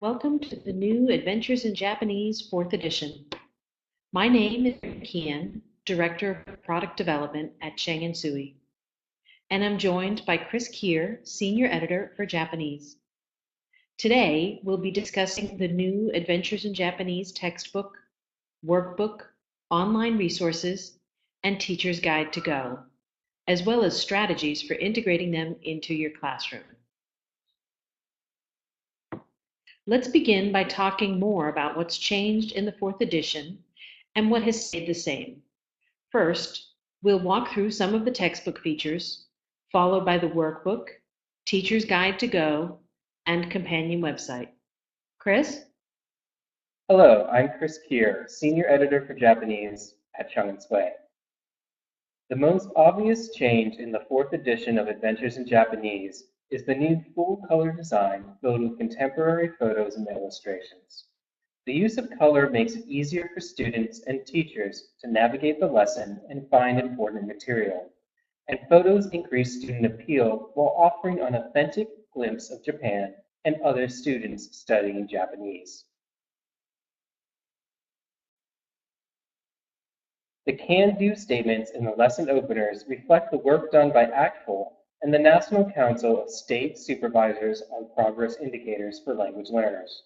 Welcome to the new Adventures in Japanese 4th edition. My name is Kian, Director of Product Development at Cheng and Tsui, and I'm joined by Chris Keir, Senior Editor for Japanese. Today, we'll be discussing the new Adventures in Japanese textbook, workbook, online resources, and Teacher's Guide to Go, as well as strategies for integrating them into your classroom. Let's begin by talking more about what's changed in the 4th edition and what has stayed the same. First, we'll walk through some of the textbook features, followed by the workbook, Teacher's Guide to Go, and companion website. Chris? Hello, I'm Chris Keir, Senior Editor for Japanese at Cheng and Tsui. The most obvious change in the 4th edition of Adventures in Japanese is the new full-color design filled with contemporary photos and illustrations. The use of color makes it easier for students and teachers to navigate the lesson and find important material, and photos increase student appeal while offering an authentic glimpse of Japan and other students studying Japanese. The can-do statements in the lesson openers reflect the work done by ACTFL and the National Council of State Supervisors on Progress Indicators for Language Learners.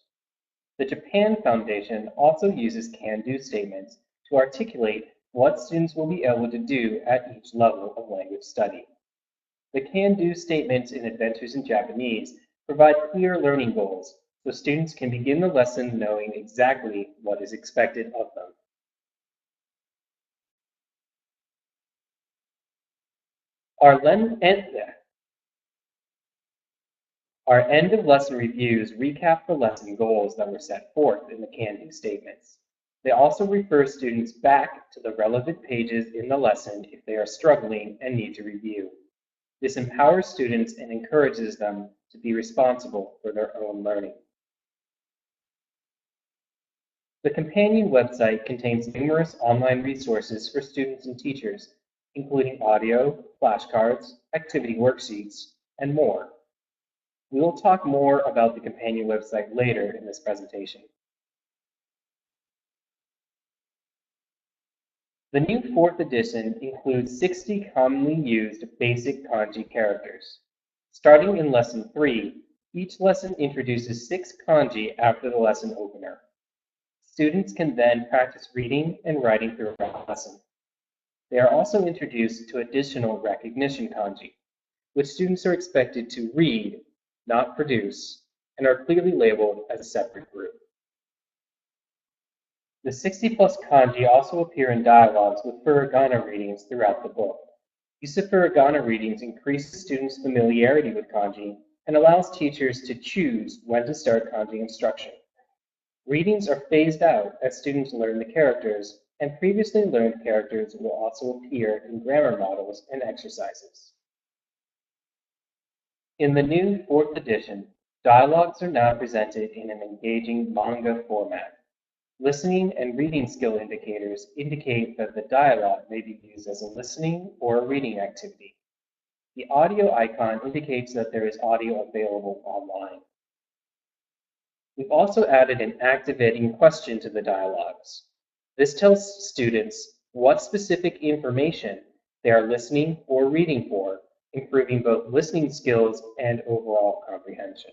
The Japan Foundation also uses can-do statements to articulate what students will be able to do at each level of language study. The can-do statements in Adventures in Japanese provide clear learning goals, so students can begin the lesson knowing exactly what is expected of them. Our end of lesson reviews recap the lesson goals that were set forth in the can-do statements. They also refer students back to the relevant pages in the lesson if they are struggling and need to review. This empowers students and encourages them to be responsible for their own learning. The companion website contains numerous online resources for students and teachers, including audio, flashcards, activity worksheets, and more. We will talk more about the companion website later in this presentation. The new 4th edition includes 60 commonly used basic kanji characters. Starting in Lesson 3, each lesson introduces 6 kanji after the lesson opener. Students can then practice reading and writing throughout the lesson. They are also introduced to additional recognition kanji, which students are expected to read, not produce, and are clearly labeled as a separate group. The 60+ kanji also appear in dialogues with furigana readings throughout the book. Use of furigana readings increases students' familiarity with kanji and allows teachers to choose when to start kanji instruction. Readings are phased out as students learn the characters, and previously learned characters will also appear in grammar models and exercises. In the new 4th edition, dialogues are now presented in an engaging manga format. Listening and reading skill indicators indicate that the dialogue may be used as a listening or a reading activity. The audio icon indicates that there is audio available online. We've also added an activating question to the dialogues. This tells students what specific information they are listening or reading for, improving both listening skills and overall comprehension.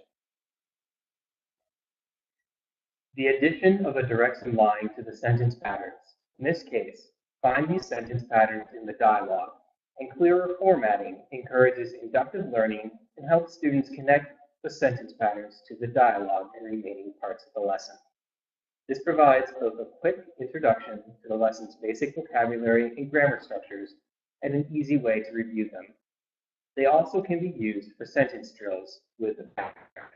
The addition of a direction line to the sentence patterns. In this case, find these sentence patterns in the dialogue, and clearer formatting encourages inductive learning and helps students connect the sentence patterns to the dialogue and remaining parts of the lesson. This provides both a quick introduction to the lesson's basic vocabulary and grammar structures and an easy way to review them. They also can be used for sentence drills with the background.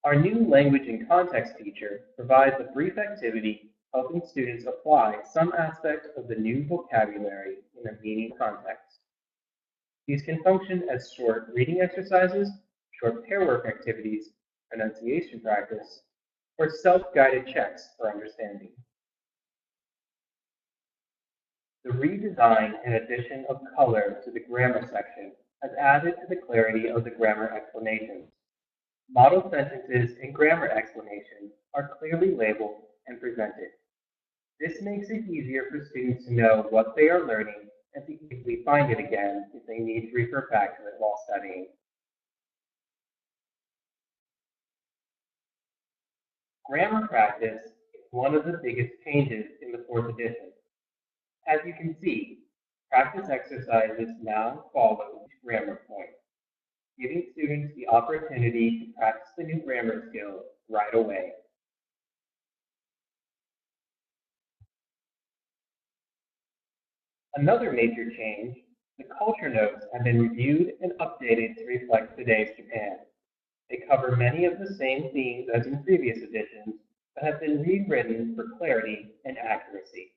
Our new language and context feature provides a brief activity helping students apply some aspect of the new vocabulary in a meaning context. These can function as short reading exercises, short pair work activities, pronunciation practice, or self-guided checks for understanding. The redesign and addition of color to the grammar section has added to the clarity of the grammar explanations. Model sentences and grammar explanations are clearly labeled and presented. This makes it easier for students to know what they are learning and to easily find it again if they need to refer back to it while studying. Grammar practice is one of the biggest changes in the fourth edition. As you can see, practice exercises now follow each grammar point, giving students the opportunity to practice the new grammar skill right away. Another major change, the culture notes have been reviewed and updated to reflect today's Japan. They cover many of the same themes as in previous editions, but have been rewritten for clarity and accuracy.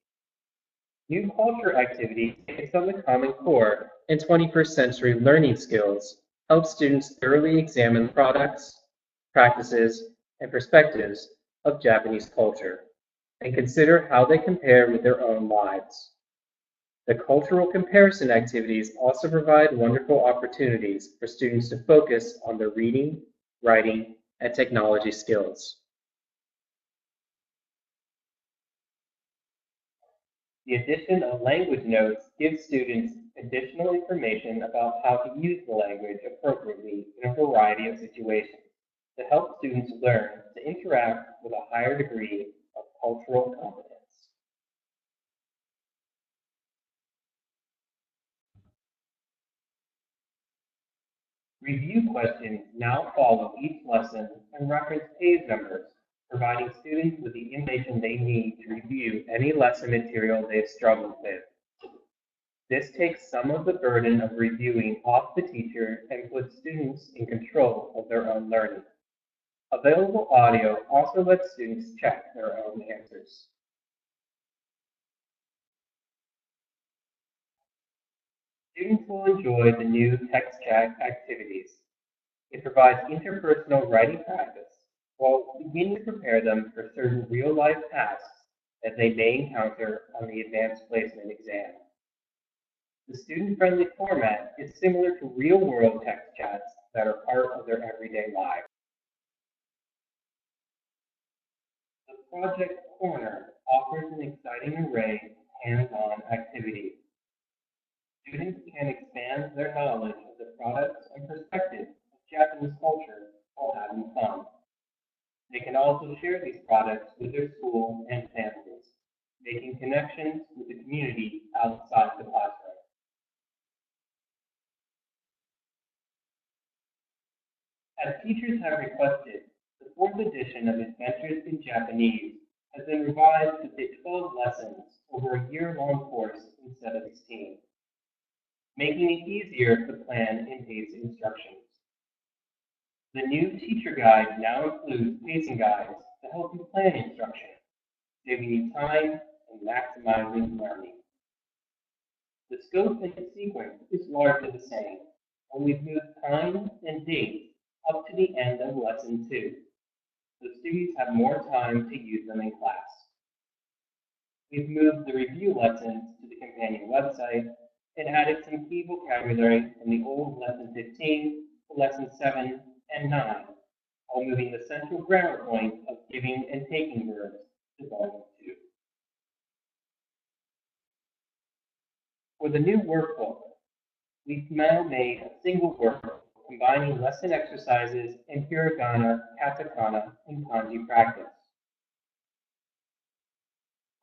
New culture activities based on the Common Core and 21st century learning skills help students thoroughly examine the products, practices, and perspectives of Japanese culture and consider how they compare with their own lives. The cultural comparison activities also provide wonderful opportunities for students to focus on their reading, writing, and technology skills. The addition of language notes gives students additional information about how to use the language appropriately in a variety of situations to help students learn to interact with a higher degree of cultural competence. Review questions now follow each lesson and reference page numbers, providing students with the information they need to review any lesson material they've struggled with. This takes some of the burden of reviewing off the teacher and puts students in control of their own learning. Available audio also lets students check their own answers. Students will enjoy the new text chat activities. It provides interpersonal writing practice while beginning to prepare them for certain real-life tasks that they may encounter on the advanced placement exam. The student-friendly format is similar to real-world text chats that are part of their everyday lives. The Project Corner offers an exciting array of hands-on activities. Students can expand their knowledge of the products and perspectives of Japanese culture while having fun. They can also share these products with their school and families, making connections with the community outside the classroom. As teachers have requested, the fourth edition of Adventures in Japanese has been revised to fit 12 lessons over a year-long course instead of 16, making it easier to plan and pace instructions. The new teacher guide now includes pacing guides to help you plan instruction, saving you time and maximizing learning. The scope and sequence is largely the same, and we've moved time and date up to the end of lesson 2, so students have more time to use them in class. We've moved the review lessons to the companion website and added some key vocabulary from the old lesson 15 to lesson 7 and 9, while moving the central grammar point of giving and taking verbs to volume 2. For the new workbook, we've now made a single workbook combining lesson exercises in hiragana, katakana, and kanji practice.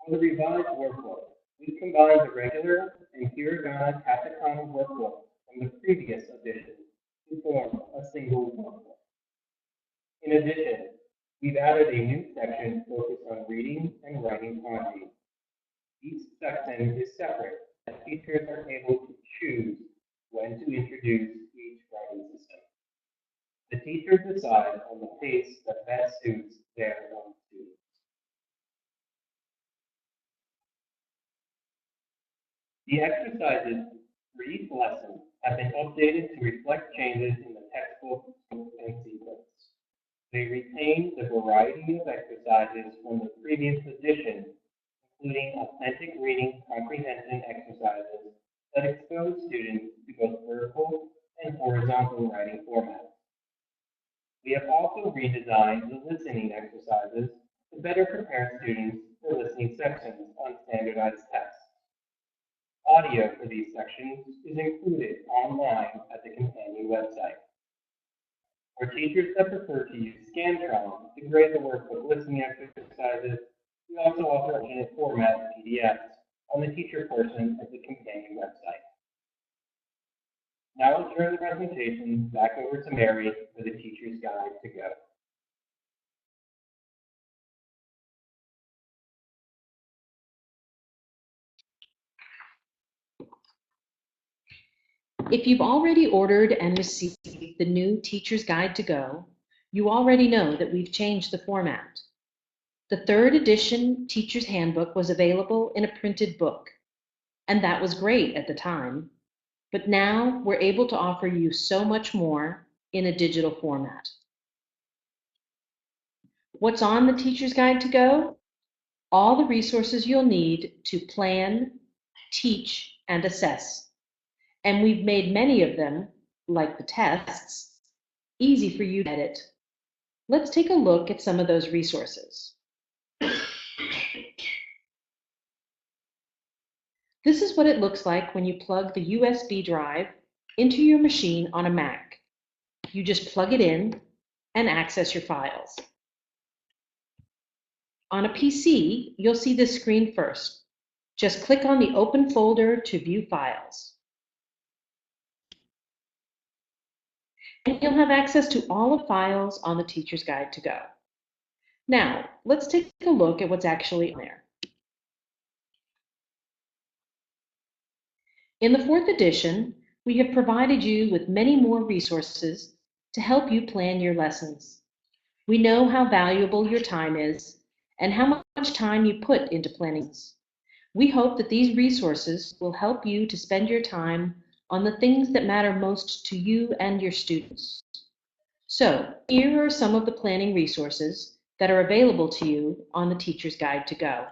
For the revised workbook, we combined the regular and hiragana katakana workbook from the previous edition to form a single workbook. In addition, we've added a new section focused on reading and writing kanji. Each section is separate, as teachers are able to choose when to introduce each writing system. The teachers decide on the pace that best suits their own students. The exercises for each lesson have been updated to reflect changes in the textbook scope and sequence. They retain the variety of exercises from the previous edition, including authentic reading comprehension exercises that expose students to both verbal and horizontal writing formats. We have also redesigned the listening exercises to better prepare students for listening sections on standardized tests. Audio for these sections is included online at the companion website. For teachers that prefer to use Scantron to grade the workbook listening exercises, we also offer alternate format PDFs on the teacher portion of the companion website. Now I'll turn the presentation back over to Mary for the Teacher's Guide to Go. If you've already ordered and received the new Teacher's Guide to Go, you already know that we've changed the format. The third edition Teacher's Handbook was available in a printed book, and that was great at the time, but now we're able to offer you so much more in a digital format. What's on the Teacher's Guide to Go? All the resources you'll need to plan, teach, and assess. And we've made many of them, like the tests, easy for you to edit. Let's take a look at some of those resources. This is what it looks like when you plug the USB drive into your machine on a Mac. You just plug it in and access your files. On a PC, you'll see this screen first. Just click on the Open folder to view files. And you'll have access to all the files on the Teacher's Guide to Go. Now, let's take a look at what's actually on there. In the fourth edition, we have provided you with many more resources to help you plan your lessons. We know how valuable your time is and how much time you put into planning. We hope that these resources will help you to spend your time on the things that matter most to you and your students. So, here are some of the planning resources that are available to you on the Teacher's Guide to Go.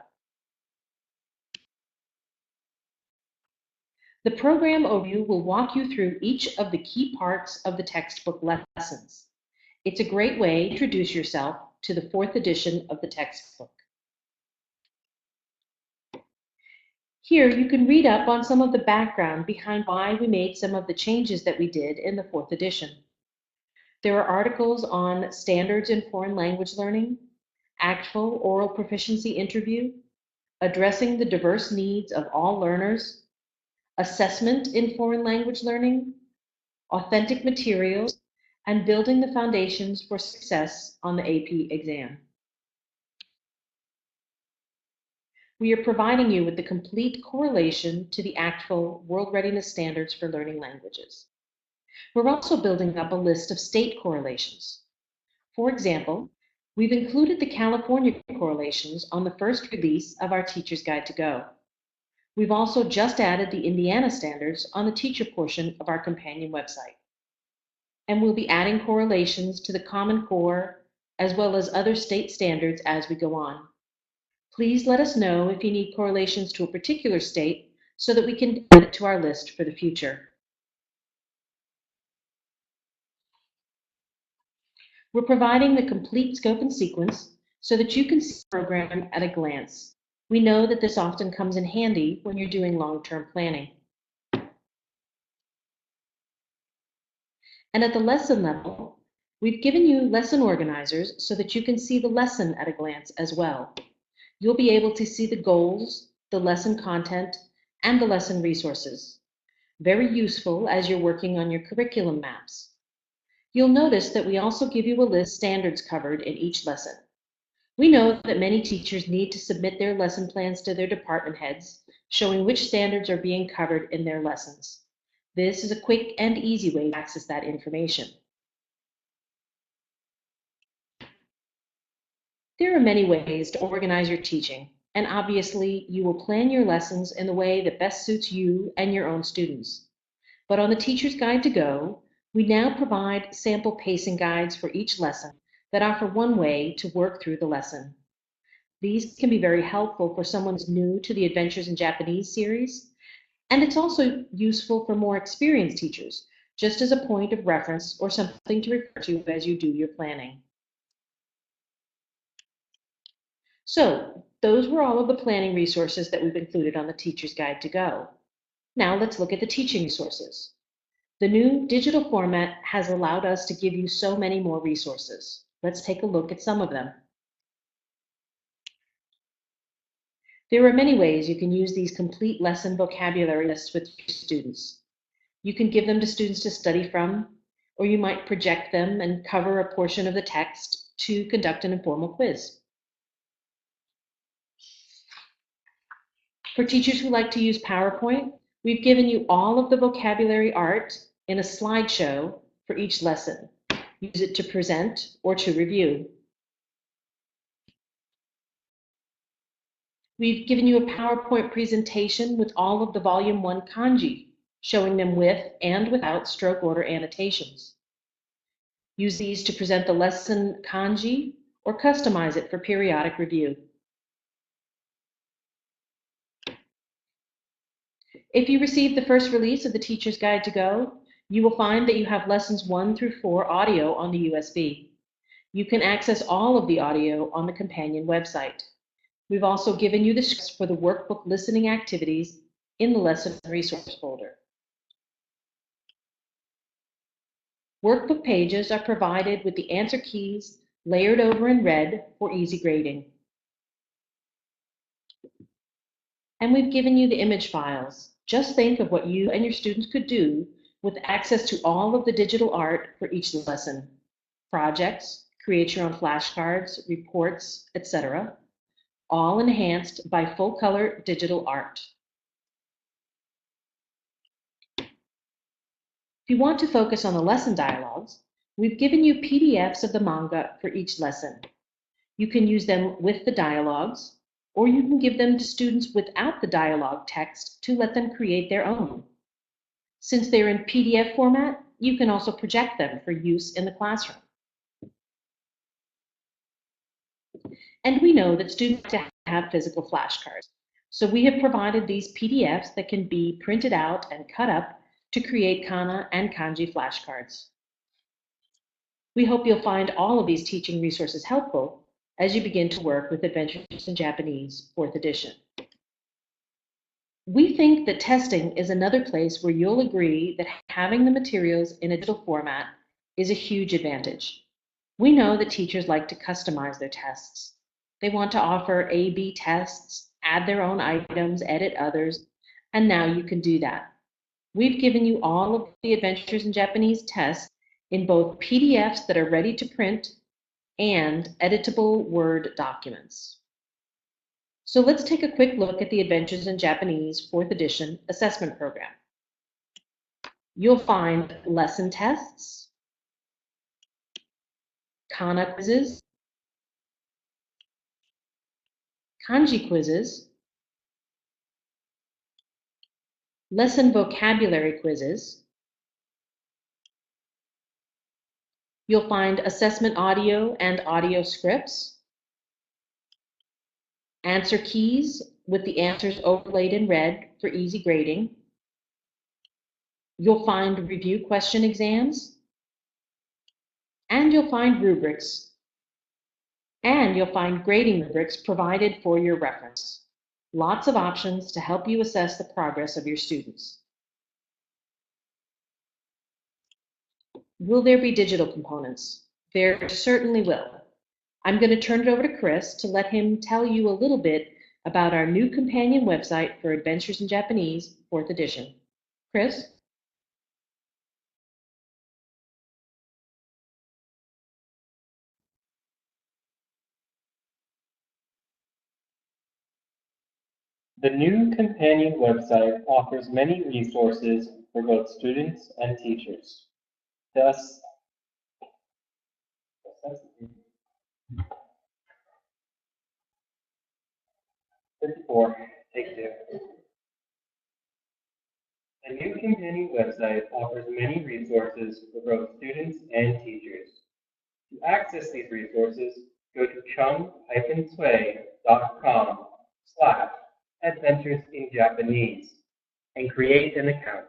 The program overview will walk you through each of the key parts of the textbook lessons. It's a great way to introduce yourself to the fourth edition of the textbook. Here you can read up on some of the background behind why we made some of the changes that we did in the fourth edition. There are articles on standards in foreign language learning, actual oral proficiency interview, addressing the diverse needs of all learners, assessment in foreign language learning, authentic materials, and building the foundations for success on the AP exam. We are providing you with the complete correlation to the actual World Readiness Standards for Learning Languages. We're also building up a list of state correlations. For example, we've included the California correlations on the first release of our Teacher's Guide to Go. We've also just added the Indiana standards on the teacher portion of our companion website. And we'll be adding correlations to the Common Core as well as other state standards as we go on. Please let us know if you need correlations to a particular state so that we can add it to our list for the future. We're providing the complete scope and sequence so that you can see the program at a glance. We know that this often comes in handy when you're doing long-term planning. And at the lesson level, we've given you lesson organizers so that you can see the lesson at a glance as well. You'll be able to see the goals, the lesson content, and the lesson resources. Very useful as you're working on your curriculum maps. You'll notice that we also give you a list of standards covered in each lesson. We know that many teachers need to submit their lesson plans to their department heads, showing which standards are being covered in their lessons. This is a quick and easy way to access that information. There are many ways to organize your teaching, and obviously you will plan your lessons in the way that best suits you and your own students. But on the Teacher's Guide to Go, we now provide sample pacing guides for each lesson that offer one way to work through the lesson. These can be very helpful for someone who's new to the Adventures in Japanese series, and it's also useful for more experienced teachers just as a point of reference or something to refer to as you do your planning. So, those were all of the planning resources that we've included on the Teacher's Guide to Go. Now let's look at the teaching resources. The new digital format has allowed us to give you so many more resources. Let's take a look at some of them. There are many ways you can use these complete lesson vocabulary lists with your students. You can give them to students to study from, or you might project them and cover a portion of the text to conduct an informal quiz. For teachers who like to use PowerPoint, we've given you all of the vocabulary art in a slideshow for each lesson. Use it to present or to review. We've given you a PowerPoint presentation with all of the Volume 1 kanji, showing them with and without stroke order annotations. Use these to present the lesson kanji or customize it for periodic review. If you received the first release of the Teacher's Guide to Go, you will find that you have lessons 1 through 4 audio on the USB. You can access all of the audio on the companion website. We've also given you the scripts for the workbook listening activities in the lesson resource folder. Workbook pages are provided with the answer keys layered over in red for easy grading. And we've given you the image files. Just think of what you and your students could do with access to all of the digital art for each lesson. Projects, create your own flashcards, reports, etc., all enhanced by full-color digital art. If you want to focus on the lesson dialogues, we've given you PDFs of the manga for each lesson. You can use them with the dialogues, or you can give them to students without the dialogue text to let them create their own. Since they're in PDF format, you can also project them for use in the classroom. And we know that students have physical flashcards. So we have provided these PDFs that can be printed out and cut up to create kana and kanji flashcards. We hope you'll find all of these teaching resources helpful as you begin to work with Adventures in Japanese 4th edition. We think that testing is another place where you'll agree that having the materials in a digital format is a huge advantage. We know that teachers like to customize their tests. They want to offer A/B tests, add their own items, edit others, and now you can do that. We've given you all of the Adventures in Japanese tests in both PDFs that are ready to print and editable Word documents. So let's take a quick look at the Adventures in Japanese 4th edition assessment program. You'll find lesson tests, kana quizzes, kanji quizzes, lesson vocabulary quizzes. You'll find assessment audio and audio scripts, answer keys with the answers overlaid in red for easy grading. You'll find review question exams, and you'll find rubrics. And you'll find grading rubrics provided for your reference. Lots of options to help you assess the progress of your students. Will there be digital components? There certainly will. I'm going to turn it over to Chris to let him tell you a little bit about our new companion website for Adventures in Japanese 4th edition. Chris? The new companion website offers many resources for both students and teachers. Thus, 54, take 2. The new companion website offers many resources for both students and teachers. To access these resources, go to cheng-tsui.com/adventuresinjapanese and create an account.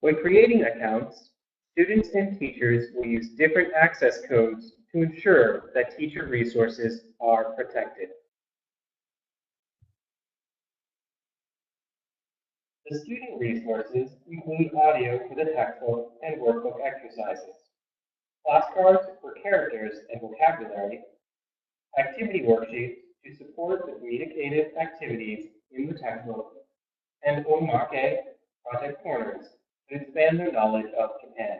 When creating accounts, students and teachers will use different access codes to ensure that teacher resources are protected. The student resources include audio for the textbook and workbook exercises, flashcards for characters and vocabulary, activity worksheets to support the communicative activities in the textbook, and omake project corners to expand their knowledge of Japan.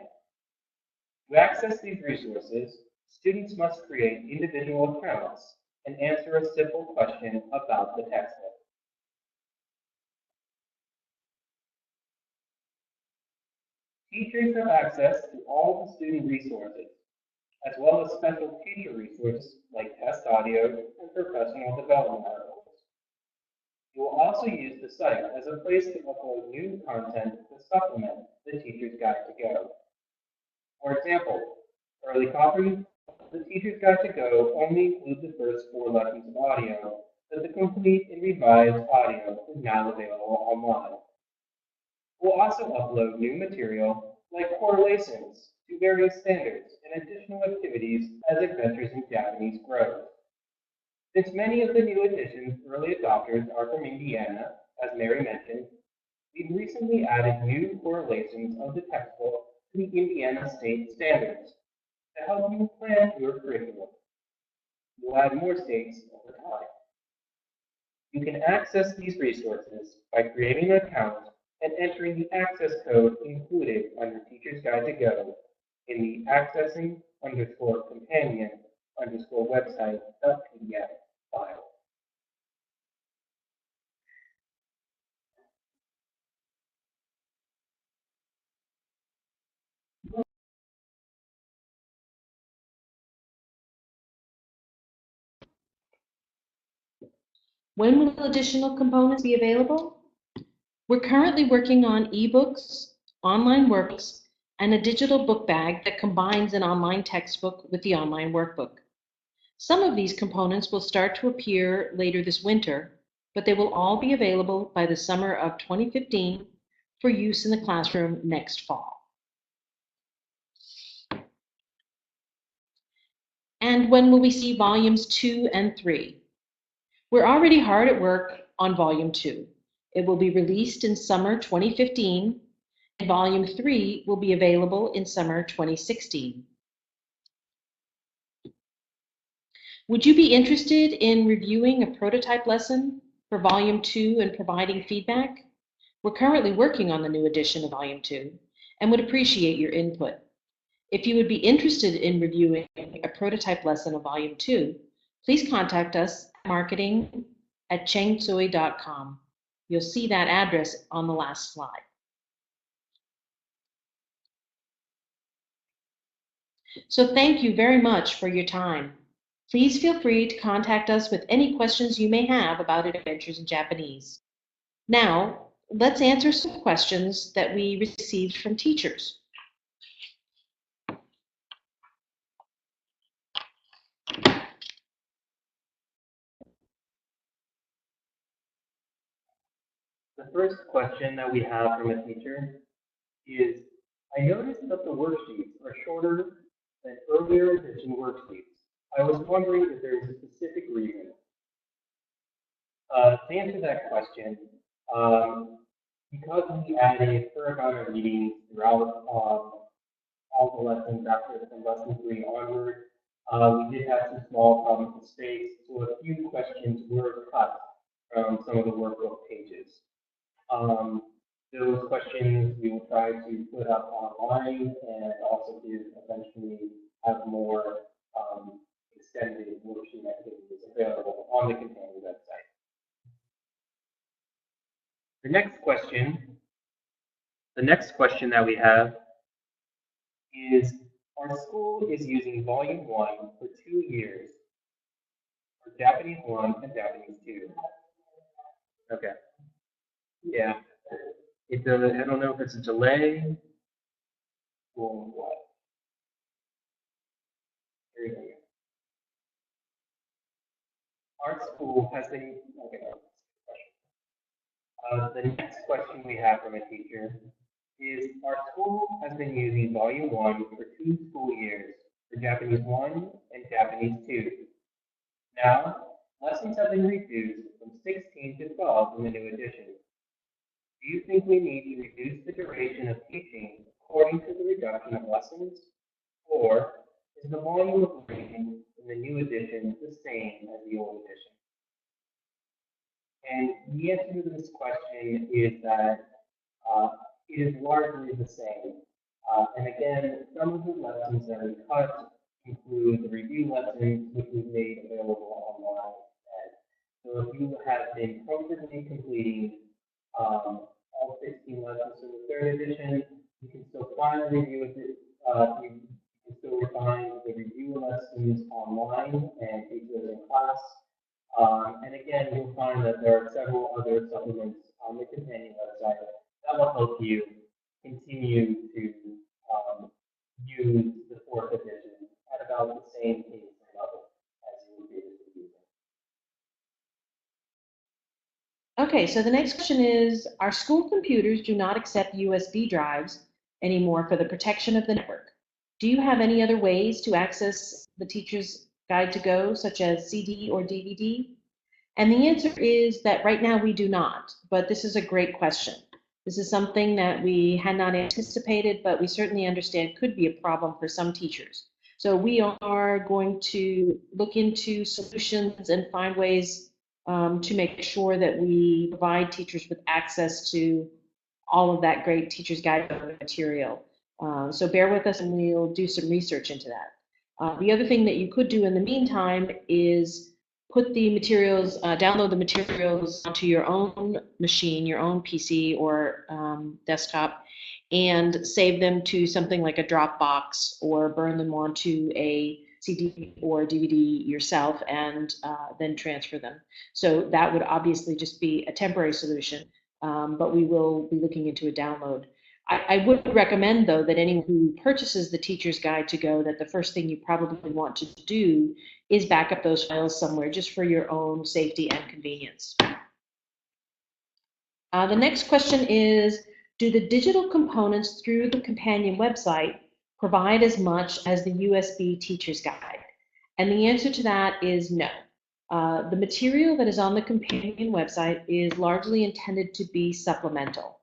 To access these resources, students must create individual accounts and answer a simple question about the textbook. Teachers have access to all the student resources, as well as special teacher resources like test audio and professional development articles. You will also use the site as a place to upload new content to supplement the Teacher's Guide to Go. For example, early copies of the Teacher's Guide to Go only include the first 4 lessons of audio, but the complete and revised audio is now available online. We'll also upload new material like correlations to various standards and additional activities as Adventures in Japanese grows. Since many of the new additions early adopters are from Indiana, as Mary mentioned, we've recently added new correlations of the textbook to the Indiana state standards to help you plan your curriculum. We'll add more states over time. You can access these resources by creating an account and entering the access code included on your Teacher's Guide to Go in the accessing_companion_website.pdf file. When will additional components be available? We're currently working on ebooks, online workbooks, and a digital book bag that combines an online textbook with the online workbook. Some of these components will start to appear later this winter, but they will all be available by the summer of 2015 for use in the classroom next fall. And when will we see volumes 2 and 3? We're already hard at work on volume 2. It will be released in summer 2015, and volume 3 will be available in summer 2016. Would you be interested in reviewing a prototype lesson for volume 2 and providing feedback? We're currently working on the new edition of volume 2 and would appreciate your input. If you would be interested in reviewing a prototype lesson of volume 2, please contact us at marketing@chengtsui.com. You'll see that address on the last slide. So thank you very much for your time. Please feel free to contact us with any questions you may have about Adventures in Japanese. Now, let's answer some questions that we received from teachers. The first question that we have from a teacher is, I noticed that the worksheets are shorter than earlier edition worksheets. I was wondering if there is a specific reason. To answer that question, because we added fair amount of readings throughout all the lessons from lesson 3 onward, we did have some small problems with space, so a few questions were cut from some of the workbook pages. Those questions we will try to put up online and also to eventually have more extended worksheet activities available on the companion website. The next question that we have is, our school is using volume 1 for 2 years for Japanese 1 and Japanese 2. Okay. Yeah. I don't know if it's a delay or what. Here we go. Our school has been, okay. The next question we have from a teacher is, our school has been using Volume 1 for 2 school years for Japanese 1 and Japanese 2. Now, lessons have been reduced from 16 to 12 in the new edition. Do you think we need to reduce the duration of teaching according to the reduction of lessons? Or is the volume of learning in the new edition the same as the old edition? And the answer to this question is that uh, it is largely the same. And again, some of the lessons that we cut include the review lessons, which we've made available online instead. So if you have been comfortably completing all 16 lessons in the third edition, you can still find the review of it. You can still find the review lessons online and take those in class. And again, you'll find that there are several other supplements on the companion website that will help you continue to use the fourth edition at about the same pace and level as you were previously using. Okay, so the next question is, our school computers do not accept USB drives anymore for the protection of the network. Do you have any other ways to access the teacher's guide to go, such as CD or DVD? And the answer is that right now we do not, but this is a great question. This is something that we had not anticipated, but we certainly understand could be a problem for some teachers. So we are going to look into solutions and find ways to make sure that we provide teachers with access to all of that great teacher's guide material. So bear with us and we'll do some research into that. The other thing that you could do in the meantime is put the materials, download the materials onto your own machine, your own PC or desktop, and save them to something like a Dropbox or burn them onto a CD or DVD yourself and then transfer them. So that would obviously just be a temporary solution, but we will be looking into a download. I would recommend, though, that anyone who purchases the Teacher's Guide to Go, that the first thing you probably want to do is back up those files somewhere just for your own safety and convenience. The next question is, do the digital components through the companion website provide as much as the USB Teacher's Guide? And the answer to that is no. The material that is on the companion website is largely intended to be supplemental.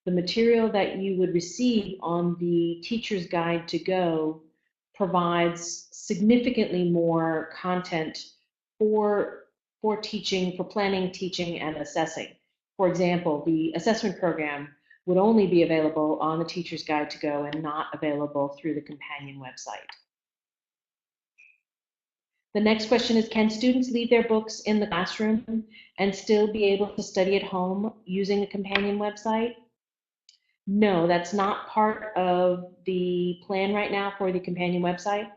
The material that you would receive on the Teacher's Guide to Go provides significantly more content for teaching, for planning, teaching, and assessing. For example, the assessment program would only be available on the Teacher's Guide to Go and not available through the companion website. The next question is, can students leave their books in the classroom and still be able to study at home using a companion website? No, that's not part of the plan right now for the companion website.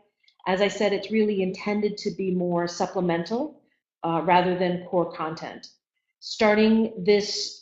As I said, it's really intended to be more supplemental rather than core content. Starting this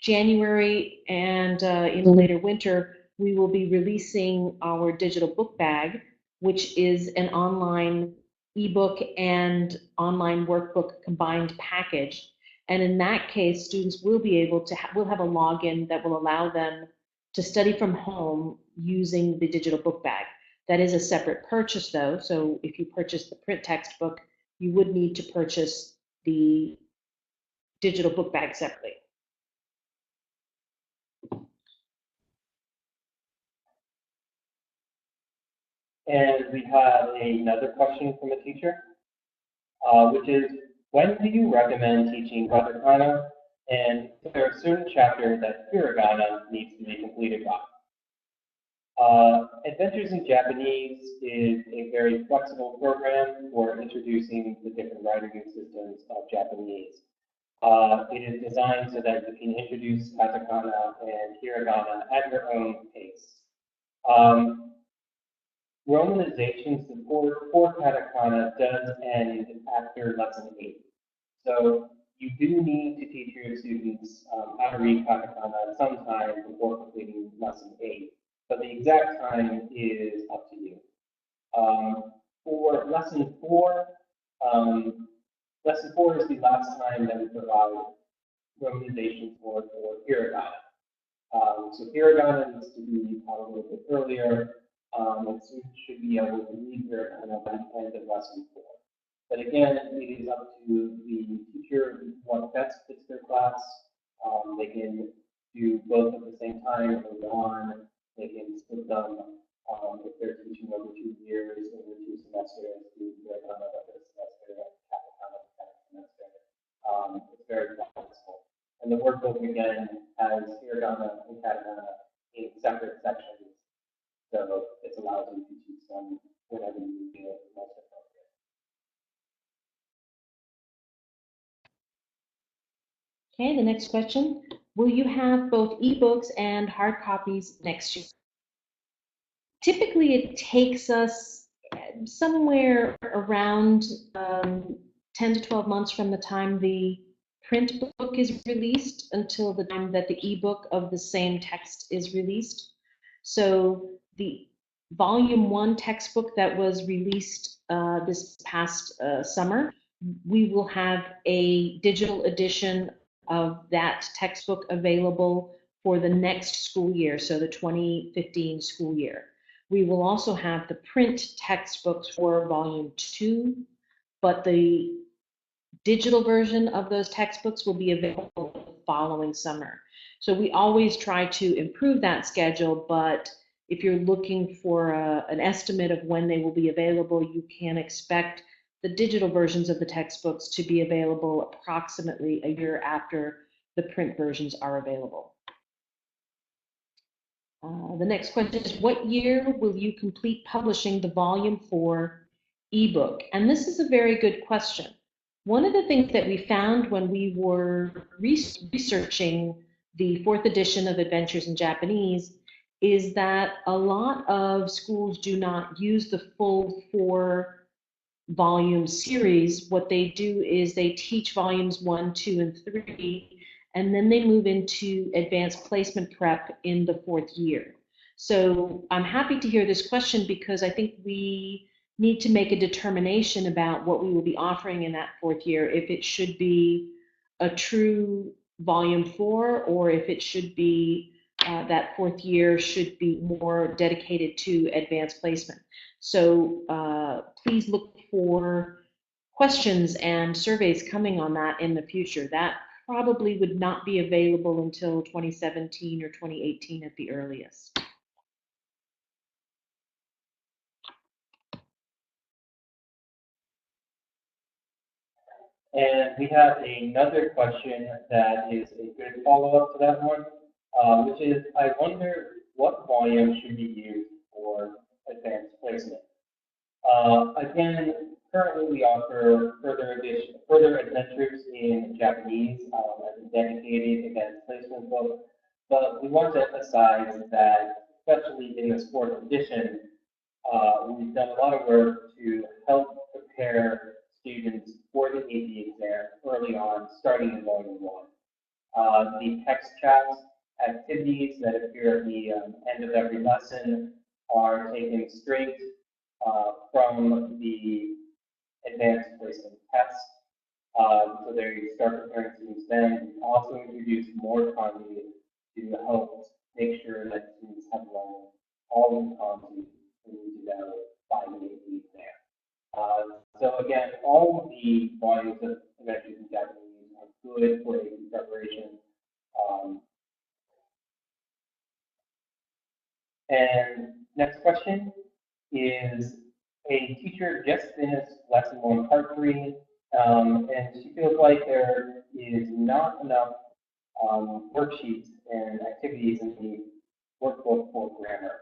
January and in the later winter, we will be releasing our digital book bag, which is an online ebook and online workbook combined package. And in that case, students will be able to will have a login that will allow them to study from home using the digital book bag. That is a separate purchase, though. So if you purchase the print textbook, you would need to purchase the digital book bag separately. And we have another question from a teacher, which is, when do you recommend teaching katakana, and is there a certain chapter that hiragana needs to be completed by? Adventures in Japanese is a very flexible program for introducing the different writing systems of Japanese. It is designed so that you can introduce katakana and hiragana at your own pace. Romanization support for katakana does end after lesson 8. So you do need to teach your students how to read katakana sometime before completing lesson 8. But the exact time is up to you. For lesson 4, lesson 4 is the last time that we provide romanization for hiragana. So hiragana needs to be a little bit earlier. And students should be able to read hiragana by the end of lesson 4. But again, it is up to the teacher what best fits their class. They can do both at the same time early on. They can split them if they're teaching over 2 years, over 2 semesters, do hiragana over a semester, and katakana over a semester. It's very flexible. And the workbook again has hiragana and katakana in separate sections, so it allows you to teach them whenever you feel most appropriate. Okay, the next question. Will you have both ebooks and hard copies next year? Typically, it takes us somewhere around 10 to 12 months from the time the print book is released until the time that the ebook of the same text is released. So the volume 1 textbook that was released this past summer, we will have a digital edition of that textbook available for the next school year, so the 2015 school year. We will also have the print textbooks for volume 2, but the digital version of those textbooks will be available the following summer. So we always try to improve that schedule, but if you're looking for an estimate of when they will be available, you can expect the digital versions of the textbooks to be available approximately a year after the print versions are available. The next question is, what year will you complete publishing the volume 4 ebook? And this is a very good question. One of the things that we found when we were researching the 4th edition of Adventures in Japanese is that a lot of schools do not use the full 4-volume series. What they do is they teach volumes 1, 2, and 3, and then they move into advanced placement prep in the 4th year. So I'm happy to hear this question because I think we need to make a determination about what we will be offering in that 4th year, if it should be a true volume 4 or if it should be that 4th year should be more dedicated to advanced placement. So please look for questions and surveys coming on that in the future. That probably would not be available until 2017 or 2018 at the earliest. And we have another question that is a good follow-up to that one, which is, I wonder what volume should be used for advanced placement. Again, currently we offer further adventures in Japanese as a dedicated advanced placement book, but we want to emphasize that, especially in this 4th edition, we've done a lot of work to help prepare students for the AP exam early on, starting in volume 1. The text chats activities that appear at the end of every lesson are taken straight from the advanced placement test. So there you start preparing students then. We also introduce more content to help make sure that students have learned all of the content they need to know by the AP exam. So again, all of the volumes of Adventures in Japanese are good for AP preparation. And next question is, a teacher just finished lesson 1, part 3, and she feels like there is not enough worksheets and activities in the workbook for grammar.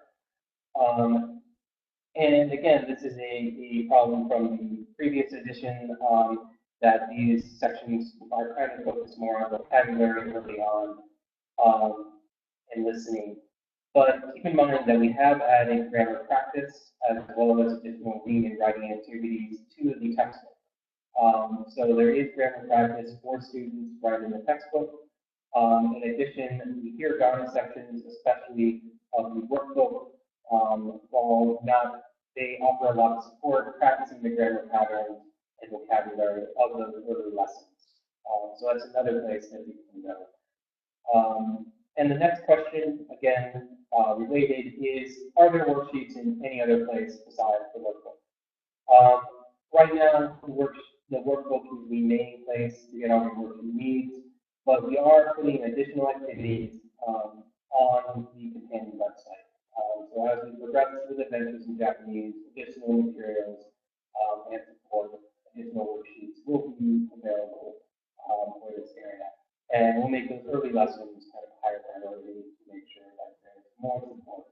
And again, this is a problem from the previous edition, that these sections are kind of focused more on vocabulary early on and listening. But keep in mind that we have added grammar practice as well as additional reading and writing activities to the textbook. So there is grammar practice for students right in the textbook. In addition, the hiragana sections, especially of the workbook, they offer a lot of support practicing the grammar patterns and vocabulary of those early lessons. So that's another place that we can go. And the next question, again, related, is are there worksheets in any other place besides the workbook? Right now, the workbook is the main place to get all your worksheet needs, but we are putting additional activities on the companion website. So as we progress with Adventures in Japanese, additional materials and support, additional worksheets will be available for this area. And we'll make those early lessons kind of higher priority to make sure that there's more support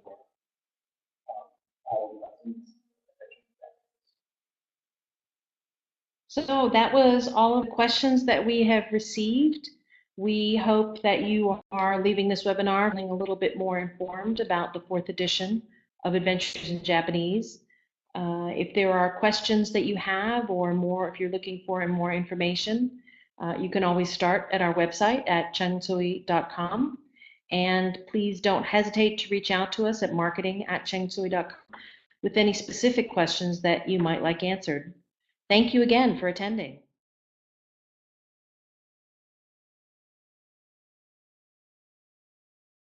for all the lessons. So that was all of the questions that we have received. We hope that you are leaving this webinar feeling a little bit more informed about the fourth edition of Adventures in Japanese. If there are questions that you have or more, if you're looking for more information, you can always start at our website at chengtsui.com. And please don't hesitate to reach out to us at marketing@chengtsui.com with any specific questions that you might like answered. Thank you again for attending.